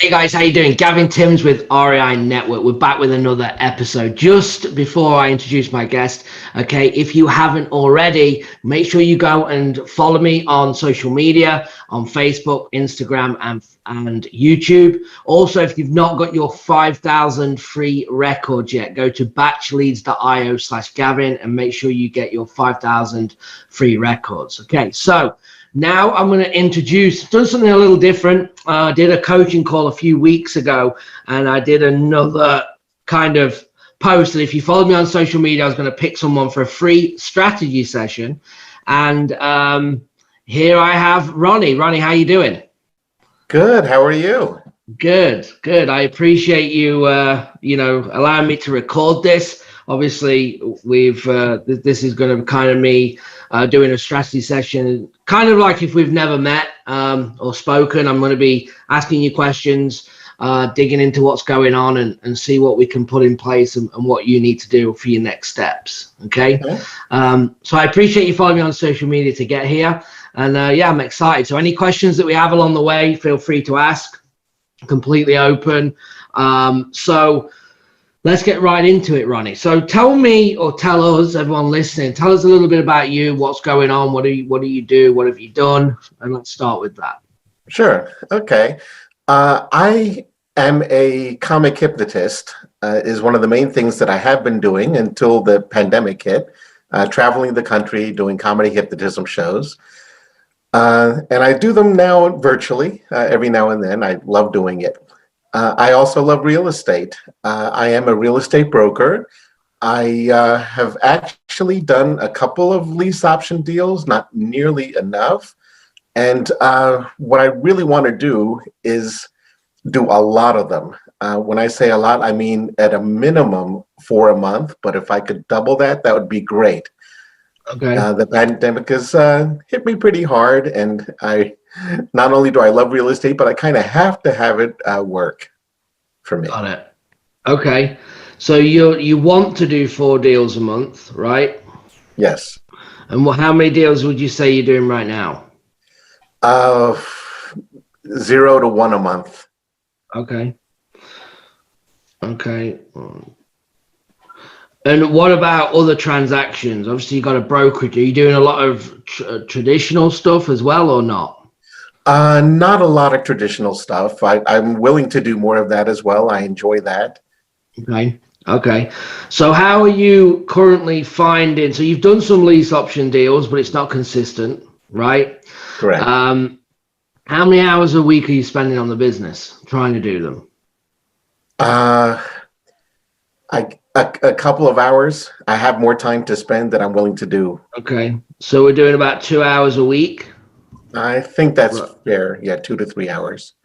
Hey guys, how you doing? Gavin Timms with REI Network. We're back with another episode. Just before I introduce my guest, okay, if you haven't already, make sure you go and follow me on social media, on Facebook, Instagram, and YouTube. Also, if you've not got your 5,000 free records yet, go to batchleads.io/Gavin and make sure you get your 5,000 free records. Okay, so now I'm going to done something a little different. I did a coaching call a few weeks ago, and I did another kind of post. And if you followed me on social media, I was going to pick someone for a free strategy session. And here I have Ronnie. Ronnie, how you doing? Good. How are you? Good. I appreciate you, allowing me to record this. Obviously, this is going to kind of me doing a strategy session, kind of like if we've never met or spoken. I'm going to be asking you questions, digging into what's going on and see what we can put in place and what you need to do for your next steps. Okay. So I appreciate you following me on social media to get here. And I'm excited. So any questions that we have along the way, feel free to ask. Completely open. So let's get right into it, Ronnie. So tell me, or tell us, everyone listening, tell us a little bit about you, what's going on, what do you do, what have you done? And let's start with that. Sure. Okay. I am a comic hypnotist, is one of the main things that I have been doing until the pandemic hit, traveling the country, doing comedy hypnotism shows. And I do them now virtually, every now and then. I love doing it. I also love real estate. I am a real estate broker. I have actually done a couple of lease option deals, not nearly enough. And what I really want to do is do a lot of them. When I say a lot, I mean at a minimum for a month. But if I could double that, that would be great. Okay. The pandemic has hit me pretty hard, and not only do I love real estate, but I kind of have to have it work for me. Got it. Okay. So you want to do 4 deals a month, right? Yes. And how many deals would you say you're doing right now? 0 to 1 a month. Okay. And what about other transactions? Obviously, you got a brokerage. Are you doing a lot of traditional stuff as well, or not? Not a lot of traditional stuff. I'm willing to do more of that as well. I enjoy that. Okay. So how are you currently finding? So you've done some lease option deals, but it's not consistent, right? Correct. How many hours a week are you spending on the business trying to do them? A couple of hours. I have more time to spend than I'm willing to do. Okay. So we're doing about 2 hours a week? I think that's fair. Yeah, 2 to 3 hours.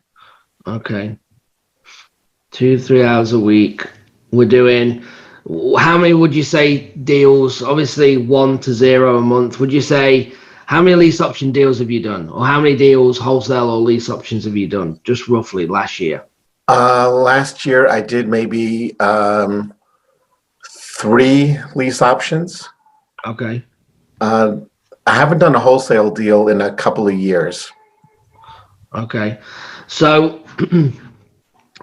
Okay. 2 to 3 hours a week. We're doing, how many would you say deals? Obviously 1 to 0 a month. Would you say, how many lease option deals have you done? Or how many deals, wholesale or lease options, have you done? Just roughly last year. Last year I did maybe 3 lease options. Okay. I haven't done a wholesale deal in a couple of years. Okay. So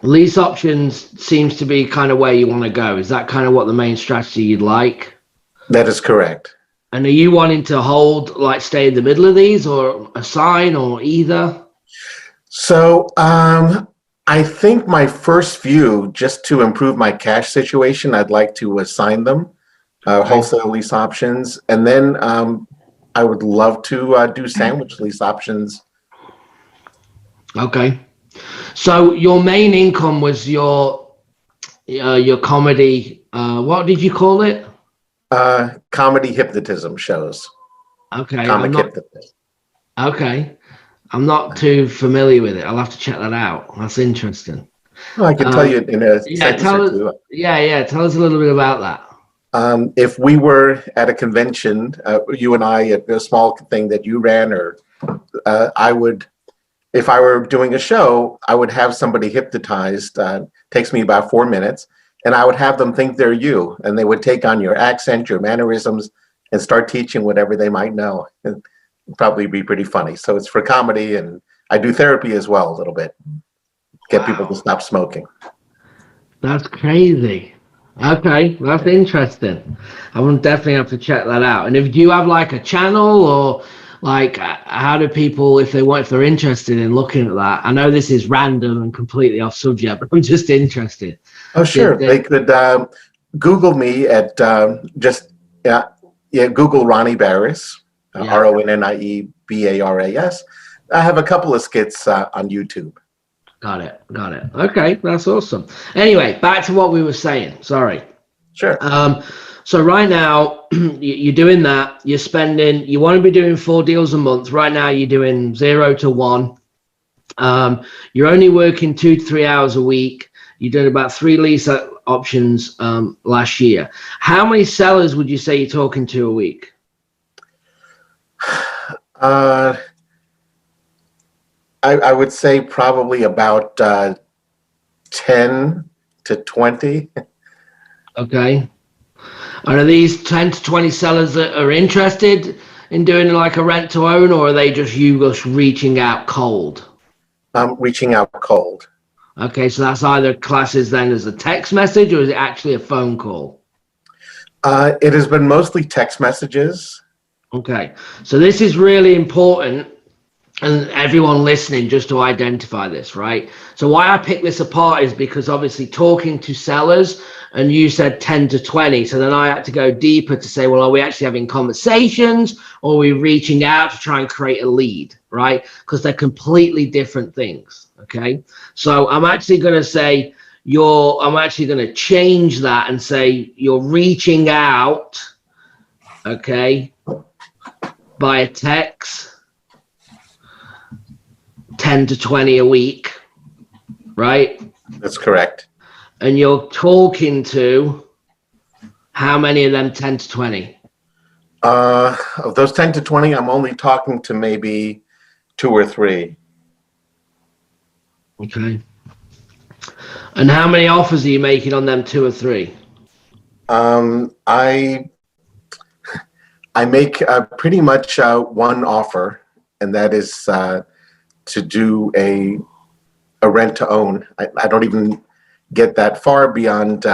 lease options seems to be kind of where you want to go. Is that kind of what the main strategy you'd like? That is correct. And are you wanting to hold, like stay in the middle of these, or assign, or either? So I think my first few, just to improve my cash situation, I'd like to assign them wholesale lease options. And then I would love to do sandwich lease options. Okay. So your main income was your comedy, what did you call it? Comedy hypnotism shows. Okay. Comic hypnotist. Okay. I'm not too familiar with it. I'll have to check that out. That's interesting. Well, I can tell you in a sentence or two. Tell us a little bit about that. If we were at a convention, you and I, at a small thing that you ran, or if I were doing a show, I would have somebody hypnotized. Takes me about 4 minutes, and I would have them think they're you, and they would take on your accent, your mannerisms, and start teaching whatever they might know. It'd probably be pretty funny. So it's for comedy, and I do therapy as well a little bit. get people to stop smoking. That's crazy. Okay, that's interesting. I will definitely have to check that out. And if you have like a channel or like how do people if they're interested in looking at that? I know this is random and completely off subject, but I'm just interested. Oh, sure. They could Google me at Google Ronnie Baras, RonnieBaras. I have a couple of skits on YouTube. Got it. Okay, that's awesome. Anyway, back to what we were saying. Sorry. Sure. So right now you're doing that. You're spending. You want to be doing 4 deals a month. Right now you're doing 0 to 1. You're only working 2 to 3 hours a week. You did about 3 lease options last year. How many sellers would you say you're talking to a week? I would say probably about 10 to 20. Okay. And are these 10 to 20 sellers that are interested in doing like a rent to own, or are they just reaching out cold? Reaching out cold. Okay, so that's either classes then as a text message, or is it actually a phone call? It has been mostly text messages. Okay, so this is really important, and everyone listening, just to identify this, right? So why I pick this apart is because obviously talking to sellers, and you said 10 to 20, so then I had to go deeper to say, well, are we actually having conversations, or are we reaching out to try and create a lead, right? Because they're completely different things, okay? So I'm actually going to say I'm actually going to change that and say you're reaching out, okay, via text, 10 to 20 a week, right? That's correct. And you're talking to how many of them 10 to 20? Of those 10 to 20, I'm only talking to maybe 2 or 3. Okay. And how many offers are you making on them 2 or 3? I make pretty much one offer, and that is to do a rent to own. I don't even get that far beyond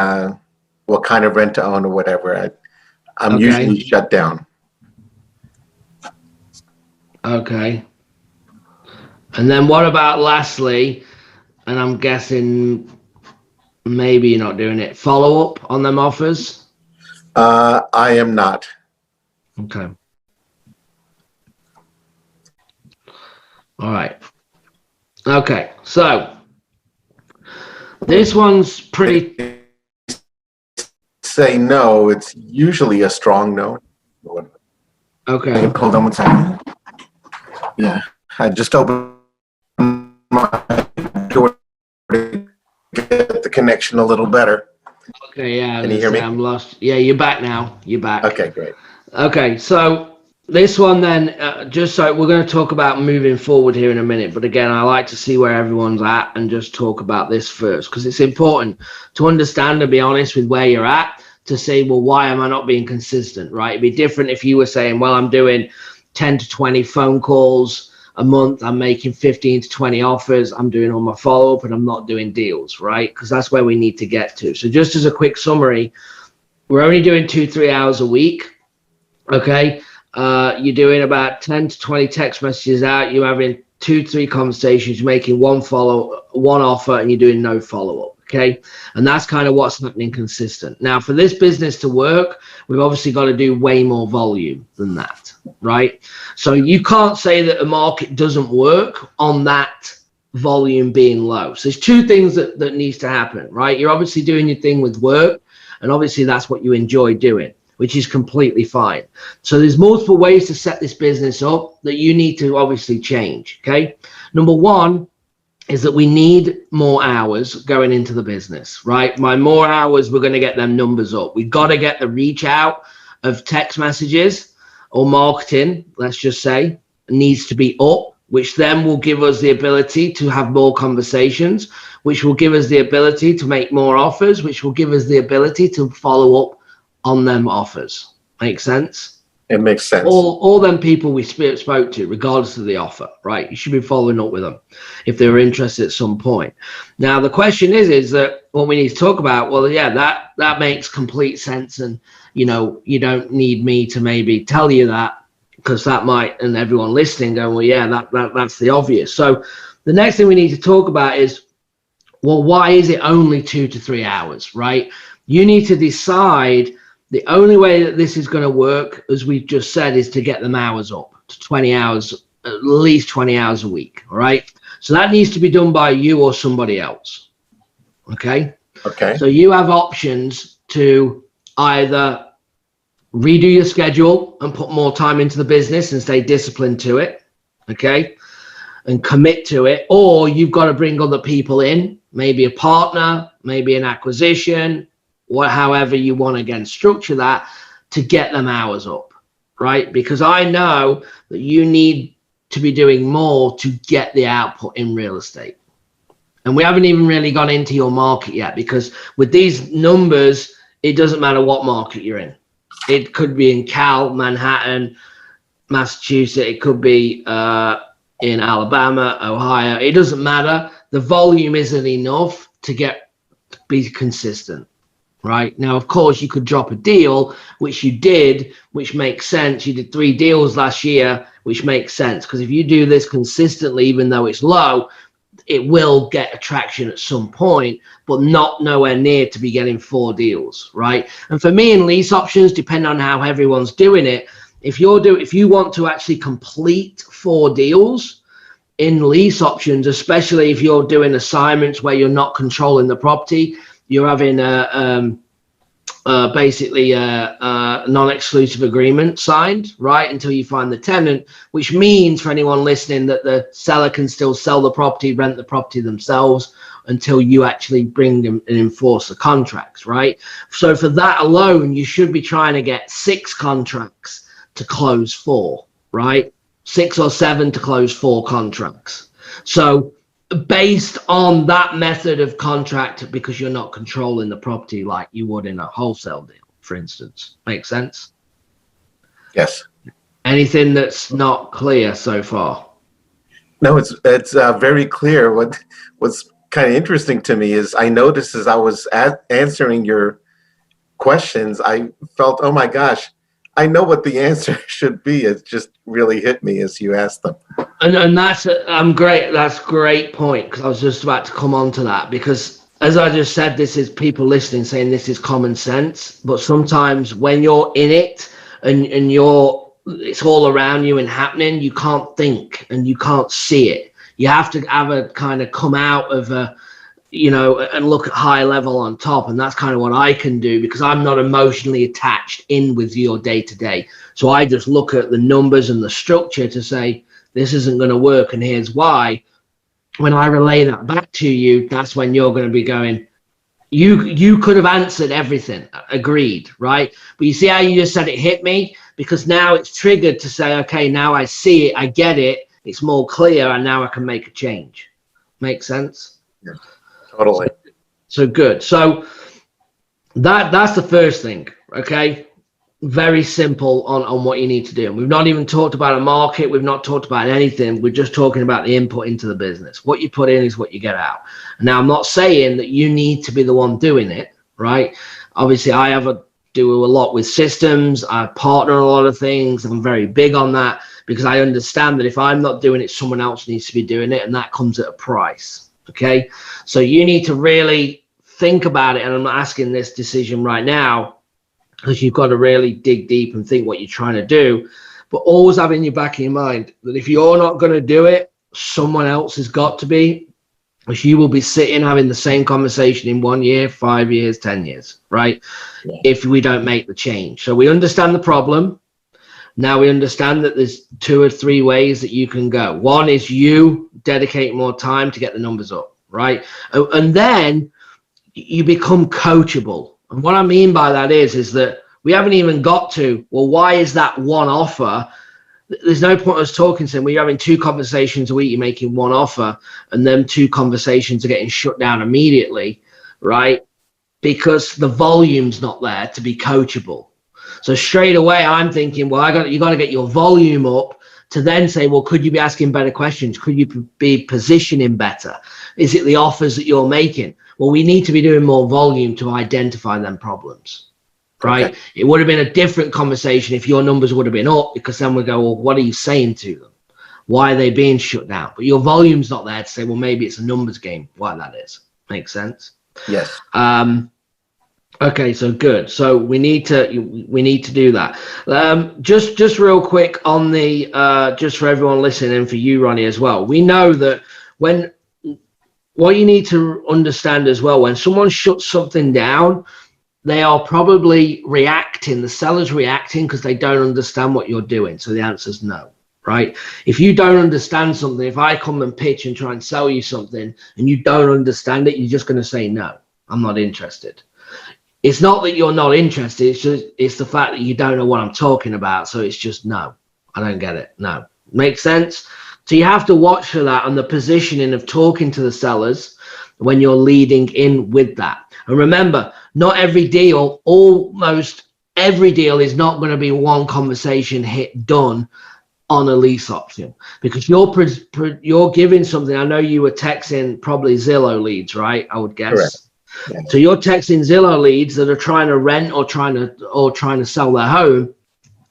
what kind of rent to own or whatever. I'm usually shut down. Okay. And then what about lastly, and I'm guessing maybe you're not doing it, follow up on them offers? I am not. Okay. All right. Okay, so this one's pretty. Say no, it's usually a strong no. Okay. Hold on one second. Yeah, I just opened my door to get the connection a little better. Okay, yeah. Can you hear me? I'm lost. Yeah, you're back now. You're back. Okay, great. Okay, so this one then, just so we're going to talk about moving forward here in a minute, but again, I like to see where everyone's at and just talk about this first, because it's important to understand and be honest with where you're at to say, well, why am I not being consistent, right? It'd be different if you were saying, well, I'm doing 10 to 20 phone calls a month, I'm making 15 to 20 offers, I'm doing all my follow-up, and I'm not doing deals, right? Because that's where we need to get to. So just as a quick summary, we're only doing 2-3 hours a week, okay? You're doing about 10 to 20 text messages out, you're having 2-3 conversations, you're making one offer, and you're doing no follow-up. Okay, and that's kind of what's happening consistent. Now, for this business to work, we've obviously got to do way more volume than that, right? So you can't say that a market doesn't work on that volume being low. So there's 2 things that needs to happen, right? You're obviously doing your thing with work, and obviously that's what you enjoy doing, which is completely fine. So there's multiple ways to set this business up that you need to obviously change, okay? Number 1 is that we need more hours going into the business, right? By more hours, we're going to get them numbers up. We've got to get the reach out of text messages or marketing, let's just say, needs to be up, which then will give us the ability to have more conversations, which will give us the ability to make more offers, which will give us the ability to follow up on them offers. Make sense? It makes sense. All them people we spoke to, regardless of the offer, right? You should be following up with them if they were interested at some point. Now, the question is that what we need to talk about, well, yeah, that makes complete sense. And, you know, you don't need me to maybe tell you that, because that might, and everyone listening going, well, yeah, that's the obvious. So the next thing we need to talk about is, well, why is it only 2 to 3 hours, right? You need to decide. The only way that this is going to work, as we've just said, is to get them hours up to 20 hours, at least 20 hours a week. All right. So that needs to be done by you or somebody else. Okay. Okay. So you have options to either redo your schedule and put more time into the business and stay disciplined to it. Okay. And commit to it. Or you've got to bring other people in, maybe a partner, maybe an acquisition, however you want to again structure that to get them hours up, right? Because I know that you need to be doing more to get the output in real estate. And we haven't even really gone into your market yet, because with these numbers, it doesn't matter what market you're in. It could be in Manhattan, Massachusetts. It could be in Alabama, Ohio. It doesn't matter. The volume isn't enough to be consistent. Right now, of course, you could drop a deal, which you did, which makes sense. You did 3 deals last year, which makes sense, because if you do this consistently, even though it's low, it will get attraction at some point, but not nowhere near to be getting 4 deals, right? And for me in lease options, depending on how everyone's doing it, if you want to actually complete 4 deals in lease options, especially if you're doing assignments where you're not controlling the property, you're having basically a non-exclusive agreement signed, right, until you find the tenant, which means for anyone listening that the seller can still sell the property, rent the property themselves until you actually bring them and enforce the contracts, right? So for that alone, you should be trying to get 6 contracts to close 4, right? 6 or 7 to close 4 contracts. So based on that method of contract, because you're not controlling the property like you would in a wholesale deal, for instance. Make sense? Yes. Anything that's not clear so far? No, it's very clear. What's kind of interesting to me is I noticed as I was answering your questions, I felt, oh my gosh, I know what the answer should be. It just really hit me as you asked them. And that's great. That's a great point, because I was just about to come on to that, because as I just said, this is people listening saying this is common sense, but sometimes when you're in it and it's all around you and happening, you can't think and you can't see it. You have to have a kind of come out of and look at high level on top. And that's kind of what I can do, because I'm not emotionally attached in with your day to day. So I just look at the numbers and the structure to say, this isn't going to work, and here's why. When I relay that back to you, that's when you're going to be going, you could have answered everything, agreed, right? But you see how you just said it hit me? Because now it's triggered to say, okay, now I see it, I get it, it's more clear, and now I can make a change. Make sense? Yeah, totally. So good. So that's the first thing, okay? Very simple on what you need to do. And we've not even talked about a market. We've not talked about anything. We're just talking about the input into the business. What you put in is what you get out. Now, I'm not saying that you need to be the one doing it, right? Obviously, I do a lot with systems. I partner a lot of things. I'm very big on that, because I understand that if I'm not doing it, someone else needs to be doing it, and that comes at a price, okay? So you need to really think about it, and I'm not asking this decision right now, because you've got to really dig deep and think what you're trying to do, but always have in your back of your mind that if you're not going to do it, someone else has got to be, because you will be sitting having the same conversation in 1 year, 5 years, 10 years, right? Yeah. If we don't make the change. So we understand the problem. Now we understand that there's 2 or 3 ways that you can go. One is you dedicate more time to get the numbers up, right? And then you become coachable. And what I mean by that is that we haven't even got to, well, why is that one offer? There's no point us talking to them. We're having 2 conversations a week, you're making 1 offer, and then 2 conversations are getting shut down immediately, right? Because the volume's not there to be coachable. So straight away, I'm thinking, well, you got to get your volume up to then say, well, could you be asking better questions? Could you be positioning better? Is it the offers that you're making? Well, we need to be doing more volume to identify them problems, right? Okay. It would have been a different conversation if your numbers would have been up, because then we go, well, what are you saying to them? Why are they being shut down? But your volume's not there to say, well, maybe it's a numbers game. Why that is. Makes sense? Yes. Okay, so good. So we need to do that. Just real quick on the just for everyone listening and for you, Ronnie, as well. We know that what you need to understand as well, when someone shuts something down, they are probably reacting. The seller's reacting because they don't understand what you're doing. So the answer is no. Right? If you don't understand something, if I come and pitch and try and sell you something and you don't understand it, you're just going to say, no, I'm not interested. It's not that you're not interested. It's the fact that you don't know what I'm talking about. So it's just, no, I don't get it. No. Makes sense? So you have to watch for that and the positioning of talking to the sellers when you're leading in with that. And remember, not every deal, almost every deal is not going to be one conversation done on a lease option, because you're giving something. I know you were texting probably Zillow leads, right? I would guess. Correct. Yeah. So you're texting Zillow leads that are trying to rent or trying to sell their home.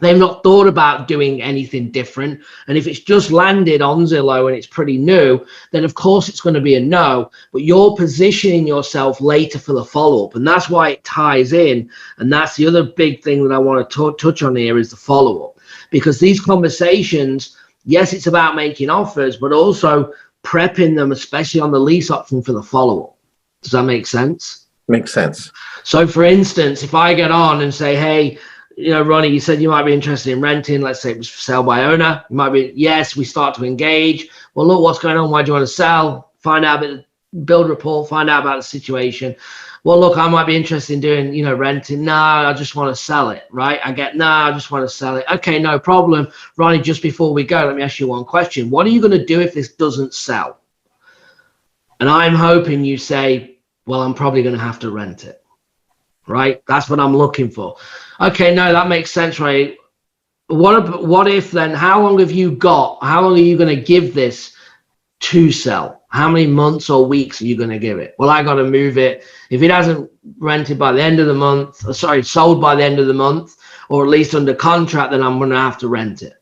They've not thought about doing anything different. And if it's just landed on Zillow and it's pretty new, then of course it's going to be a no. But you're positioning yourself later for the follow-up. And that's why it ties in. And that's the other big thing that I want to touch on here is the follow-up. Because these conversations, yes, it's about making offers, but also prepping them, especially on the lease option, for the follow-up. Does that make sense? Makes sense. So for instance, if I get on and say, hey, Ronnie, you said you might be interested in renting. Let's say it was for sale by owner. You might be, yes, we start to engage. Well, look, what's going on? Why do you want to sell? Find out a bit, build rapport, find out about the situation. Well, look, I might be interested in doing, renting. No, I just want to sell it, right? I just want to sell it. Okay, no problem. Ronnie, just before we go, let me ask you one question. What are you going to do if this doesn't sell? And I'm hoping you say, well, I'm probably going to have to rent it, right? That's what I'm looking for. Okay, no, that makes sense, right? What if then, how long have you got? How long are you going to give this to sell? How many months or weeks are you going to give it? Well, I got to move it. If it hasn't rented by the end of the month, sold by the end of the month, or at least under contract, then I'm going to have to rent it.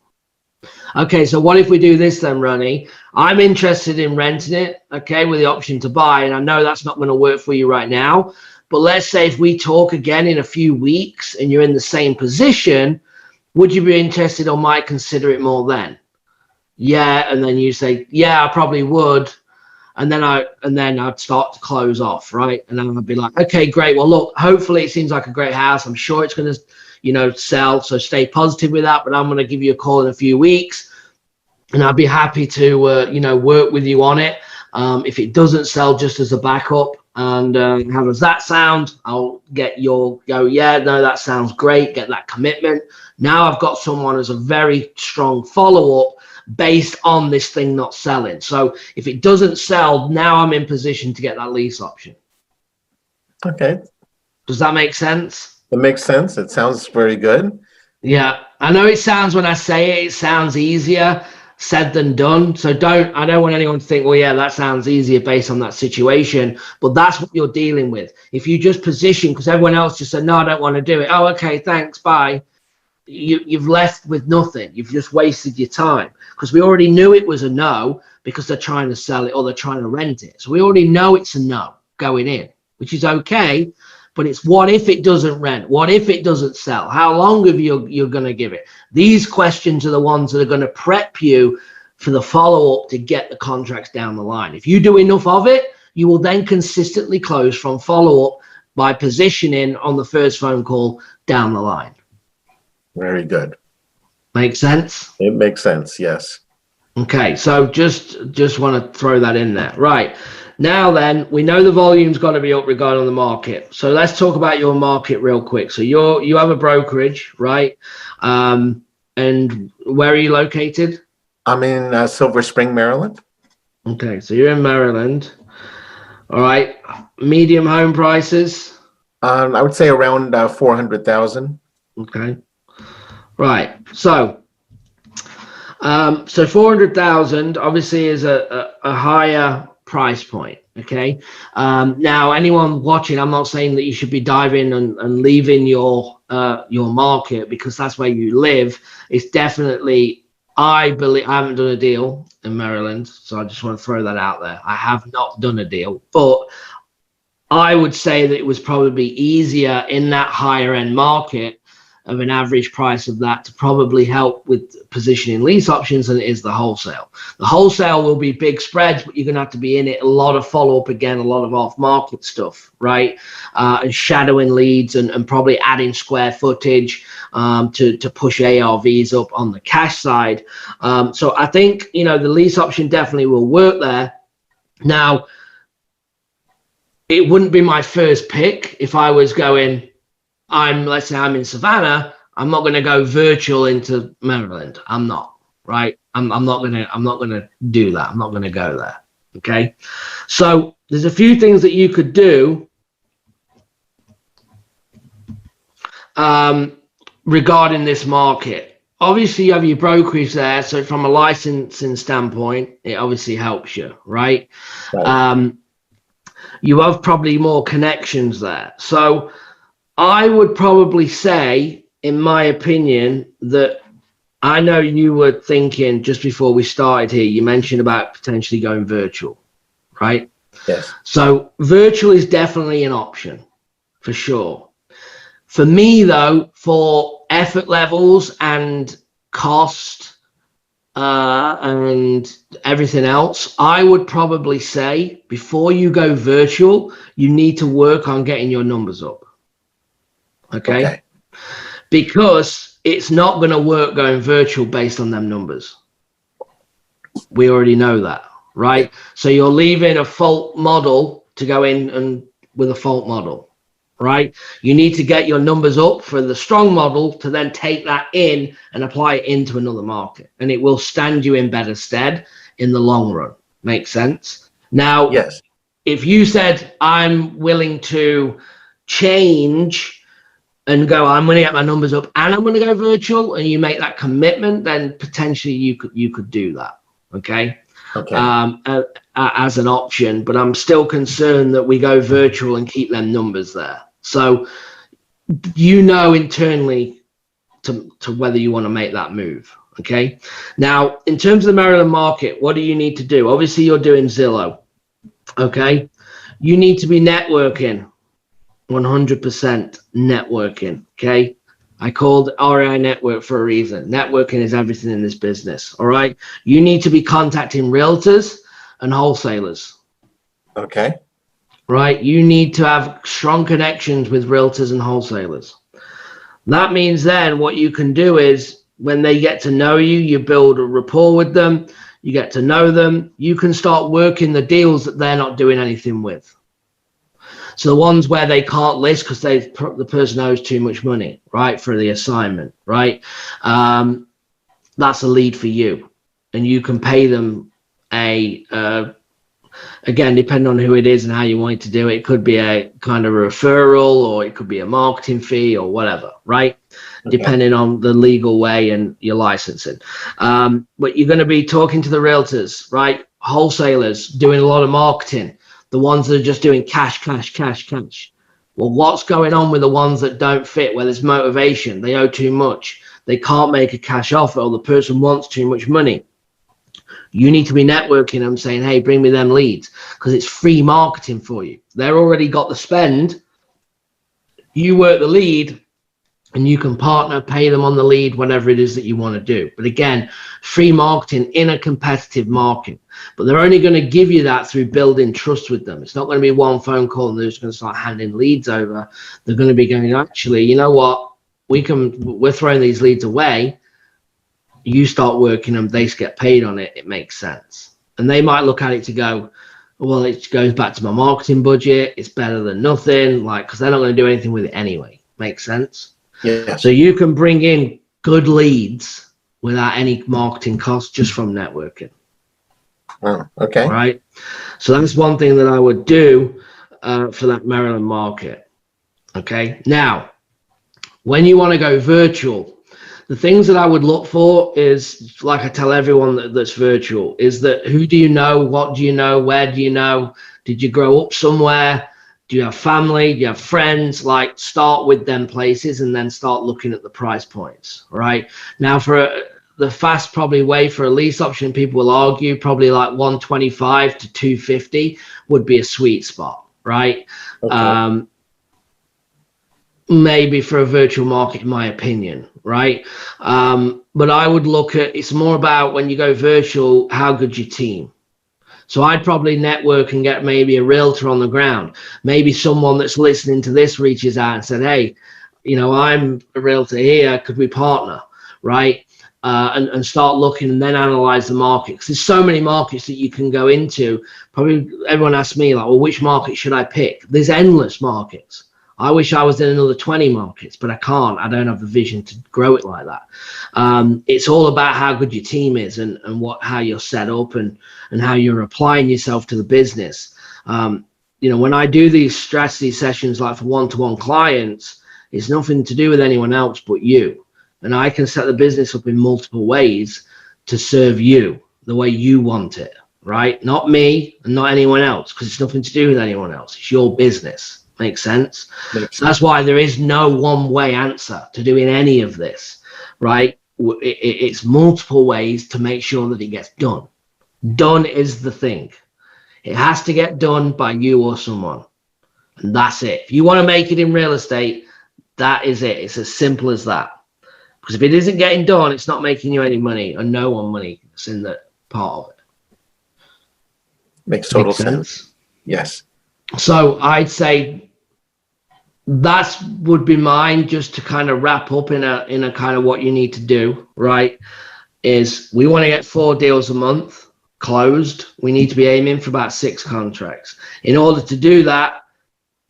Okay, so what if we do this then, Ronnie? I'm interested in renting it, okay, with the option to buy. And I know that's not going to work for you right now. But let's say if we talk again in a few weeks and you're in the same position, would you be interested or might consider it more then? Yeah, and then you say, yeah, I probably would. And then I'd start to close off, right? And then I'd be like, okay, great. Well, look, hopefully it seems like a great house. I'm sure it's going to, sell. So stay positive with that. But I'm going to give you a call in a few weeks, and I'd be happy to, work with you on it. If it doesn't sell, just as a backup. And how does that sound? I'll get your go. Yeah, no, that sounds great. Get that commitment. Now I've got someone as a very strong follow-up based on this thing not selling. So if it doesn't sell, now I'm in position to get that lease option. Okay. Does that make sense? It makes sense. It sounds very good. Yeah. I know it sounds, when I say it sounds easier said than done. So I don't want anyone to think, well, yeah, that sounds easier based on that situation. But that's what you're dealing with. If you just position, because everyone else just said, no, I don't want to do it. Oh, okay, thanks, bye. You've left with nothing. You've just wasted your time, because we already knew it was a no because they're trying to sell it or they're trying to rent it. So we already know it's a no going in, which is okay. But it's what if it doesn't rent? What if it doesn't sell? How long have you're going to give it? These questions are the ones that are going to prep you for the follow-up to get the contracts down the line. If you do enough of it, you will then consistently close from follow-up by positioning on the first phone call down the line. Very good. Make sense? It makes sense, yes. Okay, so just want to throw that in there. Right. Now then, we know the volume's got to be up regarding the market. So let's talk about your market real quick. So you have a brokerage, right? And where are you located? I'm in Silver Spring, Maryland. Okay, so you're in Maryland. All right. Medium home prices? I would say around 400,000. Okay. Right. So 400,000 obviously is a higher price point. Okay. Now, anyone watching, I'm not saying that you should be diving and leaving your market because that's where you live. It's definitely, I believe, I haven't done a deal in Maryland, so I just want to throw that out there. I have not done a deal, but I would say that it was probably easier in that higher end market of an average price of that to probably help with positioning lease options than it is the wholesale. The wholesale will be big spreads, but you're going to have to be in it a lot of follow-up again, a lot of off-market stuff, right? And shadowing leads and probably adding square footage to push ARVs up on the cash side. So I think, the lease option definitely will work there. Now, it wouldn't be my first pick if I was going, let's say I'm in Savannah, I'm not going to go virtual into Maryland. I'm not, right? I'm not going to do that. I'm not going to go there. Okay. So there's a few things that you could do regarding this market. Obviously you have your brokerage there. So from a licensing standpoint, it obviously helps you, right? You have probably more connections there. So I would probably say, in my opinion, that I know you were thinking just before we started here, you mentioned about potentially going virtual, right? Yes. So virtual is definitely an option for sure. For me, though, for effort levels and cost and everything else, I would probably say before you go virtual, you need to work on getting your numbers up. Okay. Because it's not going to work going virtual based on them numbers. We already know that, right? So you're leaving a fault model to go in and with a fault model, right? You need to get your numbers up for the strong model to then take that in and apply it into another market, and it will stand you in better stead in the long run. Makes sense? Now, yes. If you said I'm willing to change and go, I'm going to get my numbers up and I'm going to go virtual, and you make that commitment, then potentially you could do that. Okay. As an option, but I'm still concerned that we go virtual and keep them numbers there. So, internally to whether you want to make that move. Okay. Now, in terms of the Maryland market, what do you need to do? Obviously, you're doing Zillow. Okay. You need to be networking. 100% networking. Okay. I called RAI Network for a reason. Networking is everything in this business. All right. You need to be contacting realtors and wholesalers. Okay. Right. You need to have strong connections with realtors and wholesalers. That means then what you can do is when they get to know you, you build a rapport with them. You get to know them. You can start working the deals that they're not doing anything with. So the ones where they can't list because the person owes too much money, right, for the assignment, right? That's a lead for you, and you can pay them again, depending on who it is and how you want to do it. It could be a kind of a referral, or it could be a marketing fee, or whatever, right? Okay. Depending on the legal way and your licensing. But you're going to be talking to the realtors, right? Wholesalers doing a lot of marketing. The ones that are just doing cash. Well, what's going on with the ones that don't fit, where there's motivation? They owe too much. They can't make a cash offer, or the person wants too much money. You need to be networking them, saying, hey, bring me them leads, because it's free marketing for you. They're already got the spend. You work the lead, and you can partner, pay them on the lead, whatever it is that you want to do. But again, free marketing in a competitive market. But they're only going to give you that through building trust with them. It's not going to be one phone call and they're just going to start handing leads over. They're going to be going, actually, you know what? We're throwing these leads away. You start working them, they get paid on it. It makes sense. And they might look at it to go, well, it goes back to my marketing budget. It's better than nothing, because they're not going to do anything with it anyway. Makes sense? Yeah. So you can bring in good leads without any marketing costs just from networking. Oh, okay. All right. So that's one thing that I would do for that Maryland market. Okay. Now, When you want to go virtual, the things that I would look for is, like I tell everyone that's virtual, is that who do you know, what do you know, where do you know, did you grow up somewhere, do you have family, do you have friends? Like, start with them places and then start looking at the price points, right? Now, the fast probably way for a lease option, people will argue probably like 125 to 250 would be a sweet spot, right? Okay. Maybe for a virtual market, in my opinion, right? But I would look at, it's more about when you go virtual, how good's your team? So I'd probably network and get maybe a realtor on the ground. Maybe someone that's listening to this reaches out and said, hey, I'm a realtor here, could we partner, right? And start looking and then analyze the market, because there's so many markets that you can go into. Probably everyone asks me, like, well, which market should I pick? There's endless markets. I wish I was in another 20 markets, but I can't. I don't have the vision to grow it like that. It's all about how good your team is and how you're set up and how you're applying yourself to the business. When I do these strategy sessions, like for one-to-one clients, it's nothing to do with anyone else but you. And I can set the business up in multiple ways to serve you the way you want it, right? Not me and not anyone else, because it's nothing to do with anyone else. It's your business. Makes sense? So that's why there is no one way answer to doing any of this, right? It's multiple ways to make sure that it gets done. Done is the thing. It has to get done by you or someone. And that's it. If you want to make it in real estate, that is it. It's as simple as that. Because if it isn't getting done, it's not making you any money, or no one money. It's in the part of it. Makes total sense. Yes. So I'd say that would be mine, just to kind of wrap up in a kind of what you need to do, right? Is we want to get 4 deals a month closed. We need to be aiming for about 6 contracts. In order to do that,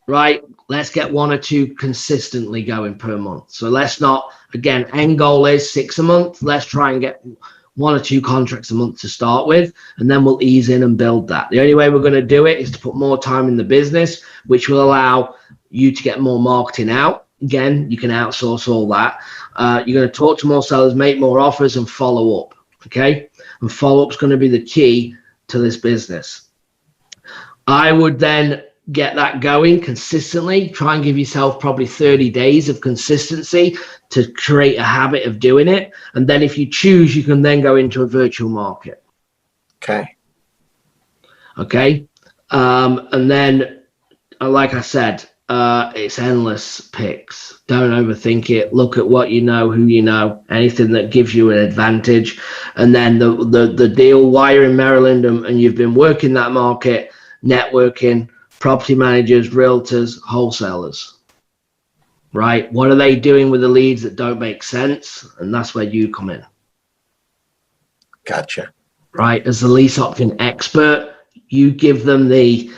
right, let's get 1 or 2 consistently going per month. So let's not, again, end goal is 6 a month. Let's try and get 1 or 2 contracts a month to start with, and then we'll ease in and build that. The only way we're going to do it is to put more time in the business, which will allow you to get more marketing out. Again, you can outsource all that. You're going to talk to more sellers, make more offers, and follow up. Okay, and follow up is going to be the key to this business. I would then get that going consistently. Try and give yourself probably 30 days of consistency to create a habit of doing it. And then if you choose, you can then go into a virtual market. Okay. And then, like I said, it's endless picks. Don't overthink it. Look at what you know, who you know, anything that gives you an advantage. And then the deal, while you're in Maryland and you've been working that market, networking, property managers, realtors, wholesalers, right? What are they doing with the leads that don't make sense? And that's where you come in. Gotcha. Right? As the lease option expert, you give them the,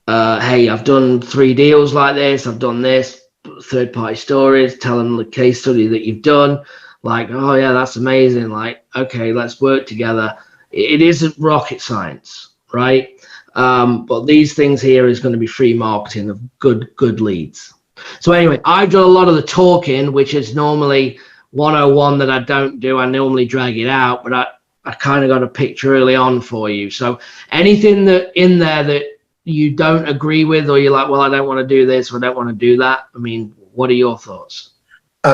hey, I've done 3 deals like this. I've done this, third-party stories, tell them the case study that you've done. Like, oh, yeah, that's amazing. Like, okay, let's work together. It isn't rocket science, right? But these things here is going to be free marketing of good leads. So anyway, I've done a lot of the talking, which is normally 101 that I don't do. I normally drag it out, but I kind of got a picture early on for you. So anything that in there that you don't agree with, or you're like, well, I don't want to do this, or I don't want to do that. I mean, what are your thoughts?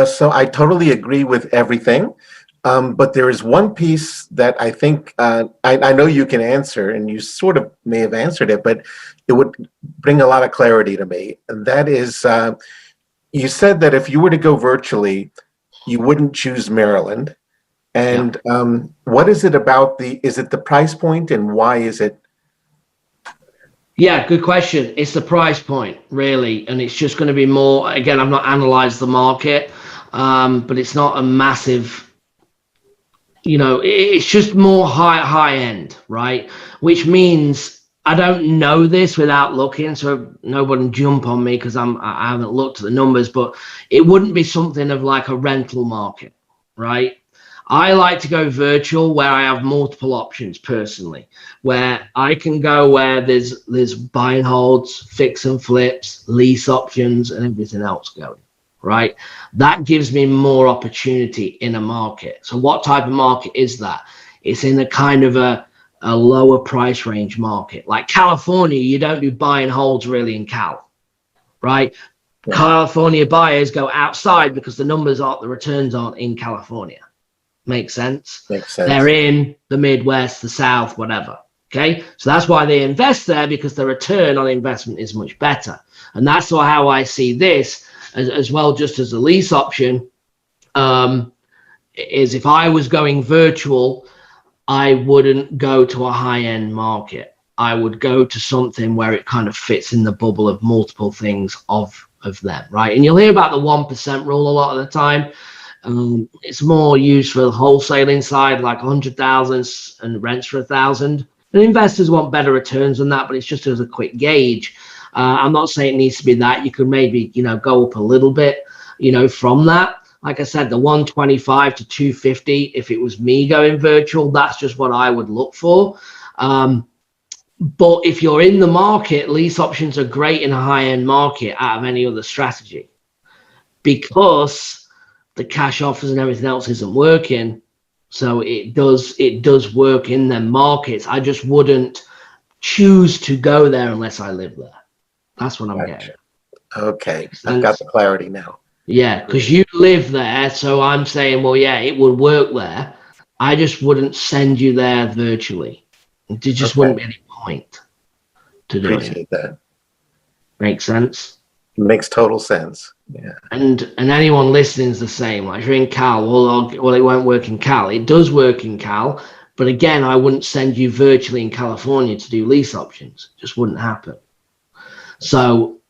So I totally agree with everything. But there is one piece that I think I know you can answer, and you sort of may have answered it, but it would bring a lot of clarity to me. And that is, you said that if you were to go virtually, you wouldn't choose Maryland. And what is it about is it the price point, and why is it? Yeah, good question. It's the price point, really. And it's just going to be more, again, I've not analyzed the market, but it's not a massive, it's just more high end, right? Which means I don't know this without looking, so nobody jump on me because I haven't looked at the numbers, but it wouldn't be something of like a rental market, right? I like to go virtual where I have multiple options personally, where I can go where there's buy and holds, fix and flips, lease options, and everything else going, right? That gives me more opportunity in a market. So what type of market is that? It's in a kind of a lower price range market. Like California, you don't do buy and holds really in Cal, right? Yeah. California buyers go outside because the returns aren't in California. Makes sense? Makes sense. They're in the Midwest, the South, whatever. Okay, so that's why they invest there, because the return on investment is much better. And that's how I see this as well, just as a lease option, is if I was going virtual, I wouldn't go to a high-end market. I would go to something where it kind of fits in the bubble of multiple things of them, right? And you'll hear about the 1% rule a lot of the time. It's more used for the wholesaling side, like 100,000 and rents for 1,000. And investors want better returns than that, but it's just as a quick gauge. I'm not saying it needs to be that. You could maybe, go up a little bit, from that. Like I said, the 125 to 250, if it was me going virtual, that's just what I would look for. But if you're in the market, lease options are great in a high-end market out of any other strategy, because the cash offers and everything else isn't working. So it does work in them markets. I just wouldn't choose to go there unless I live there. That's what I'm getting. Okay, I've got the clarity now. Yeah, because you live there, so I'm saying, well, yeah, it would work there. I just wouldn't send you there virtually. It just wouldn't be any point to do it. Appreciate that. Makes sense? Makes total sense. Yeah. And anyone listening is the same. Like if you're in Cal, well, it won't work in Cal. It does work in Cal, but again, I wouldn't send you virtually in California to do lease options. It just wouldn't happen. So,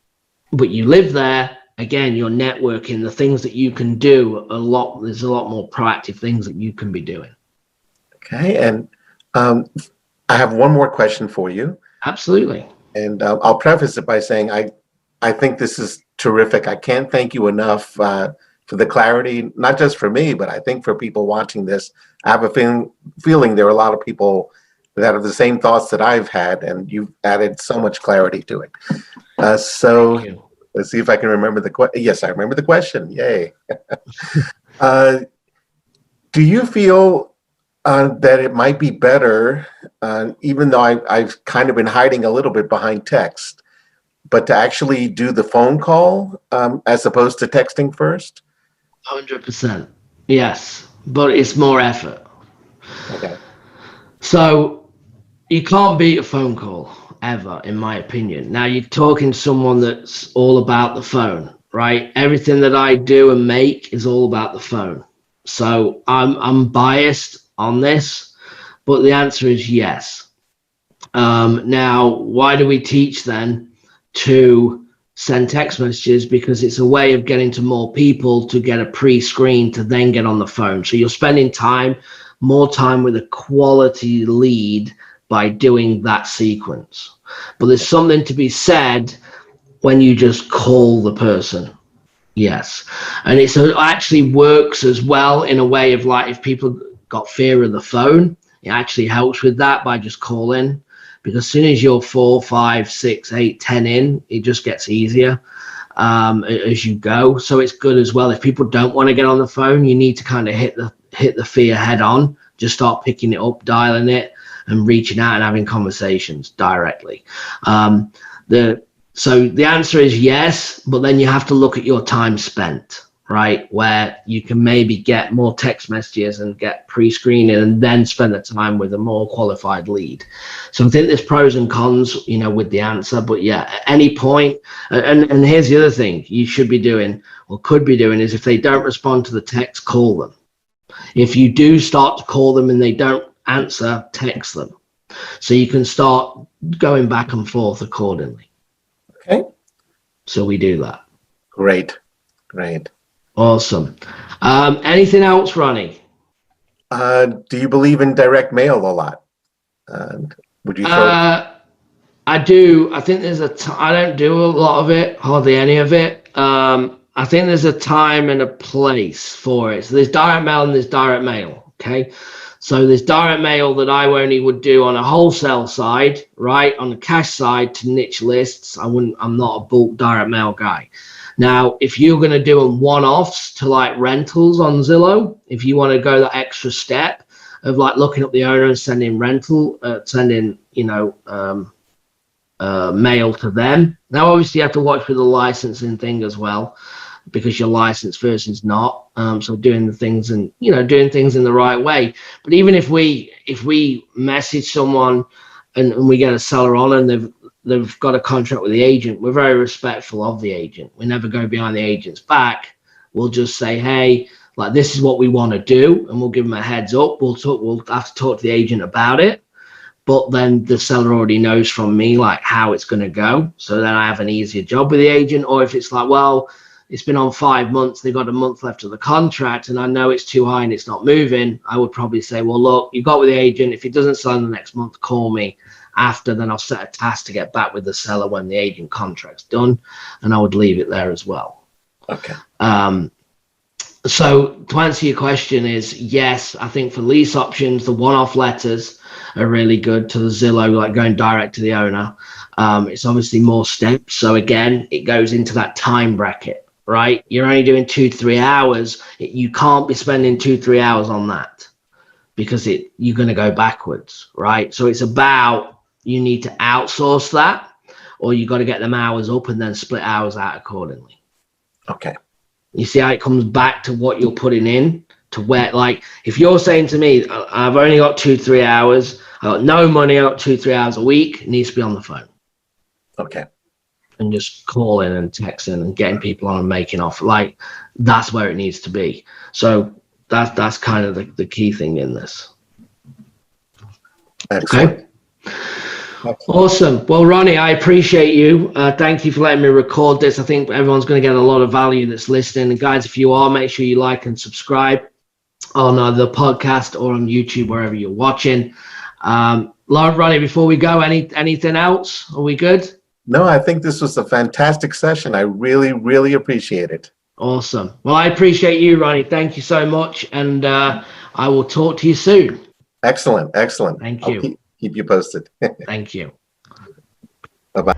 but you live there. Again, you're networking. The things that you can do there's a lot more proactive things that you can be doing. Okay, and I have one more question for you. Absolutely. And I'll preface it by saying I think this is terrific. I can't thank you enough for the clarity, not just for me, but I think for people watching this. I have a feeling there are a lot of people that have the same thoughts that I've had, and you've added so much clarity to it. So let's see if I can remember the question. Yes, I remember the question. Yay. Do you feel that it might be better, even though I've kind of been hiding a little bit behind text, but to actually do the phone call as opposed to texting first? 100%. Yes, but it's more effort. Okay. So you can't beat a phone call ever, in my opinion. Now you're talking to someone that's all about the phone, right? Everything that I do and make is all about the phone. So I'm biased on this, but the answer is yes. Now, why do we teach then to send text messages? Because it's a way of getting to more people to get a pre-screen to then get on the phone. So you're spending more time with a quality lead by doing that sequence. But there's something to be said when you just call the person. Yes. And it actually works as well in a way of like, if people got fear of the phone, it actually helps with that by just calling. Because as soon as you're 4, 5, 6, 8, 10 in, it just gets easier as you go. So it's good as well. If people don't want to get on the phone, you need to kind of hit the fear head on. Just start picking it up, dialing it, and reaching out and having conversations directly. So the answer is yes, but then you have to look at your time spent, right? Where you can maybe get more text messages and get pre-screening and then spend the time with a more qualified lead. So I think there's pros and cons, with the answer, but yeah, at any point, and here's the other thing you should be doing or could be doing is if they don't respond to the text, call them. If you do start to call them and they don't answer, text them. So you can start going back and forth accordingly. Okay. So we do that. Great. Awesome. Anything else, Ronnie? Do you believe in direct mail a lot? Would you? I do. I think I don't do a lot of it, hardly any of it. I think there's a time and a place for it. So there's direct mail and there's direct mail. Okay. So there's direct mail that I only would do on a wholesale side, right? On the cash side to niche lists. I'm not a bulk direct mail guy. Now, if you're going to do a one-offs to like rentals on Zillow, if you want to go that extra step of like looking up the owner and sending mail to them. Now, obviously, you have to watch for the licensing thing as well, because your licensed version's not. So doing the things and doing things in the right way. But even if we message someone and we get a seller on and they've got a contract with the agent, we're very respectful of the agent. We never go behind the agent's back. We'll just say, hey, like, this is what we want to do, and we'll give them a heads up. We'll have to talk to the agent about it. But then the seller already knows from me like how it's going to go. So then I have an easier job with the agent. Or if it's like, well, it's been on 5 months, they've got a month left of the contract, and I know it's too high and it's not moving, I would probably say, well, look, you got with the agent. If it doesn't sell in the next month, call me after. Then I'll set a task to get back with the seller when the agent contract's done, and I would leave it there as well. Okay. So to answer your question is, yes, I think for lease options, the one-off letters are really good to the Zillow, like going direct to the owner. It's obviously more steps. So again, it goes into that time bracket, right? You're only doing 2-3 hours. You can't be spending 2-3 hours on that because you're going to go backwards, right? So it's about, you need to outsource that, or you got to get them hours up and then split hours out accordingly. Okay. You see how it comes back to what you're putting in, to where, like, if you're saying to me, I've only got 2-3 hours, I got no money, I got 2-3 hours a week, it needs to be on the phone. Okay. And just calling and texting and getting people on and making off. Like, that's where it needs to be. So that's kind of the key thing in this. Excellent. Okay. Awesome. Well, Ronnie, I appreciate you. Thank you for letting me record this. I think everyone's going to get a lot of value that's listening. And guys, if you are, make sure you like and subscribe on the podcast or on YouTube, wherever you're watching. Ronnie, before we go, anything else? Are we good? No, I think this was a fantastic session. I really, really appreciate it. Awesome. Well, I appreciate you, Ronnie. Thank you so much. And I will talk to you soon. Excellent. Excellent. Thank you. I'll keep you posted. Thank you. Bye-bye.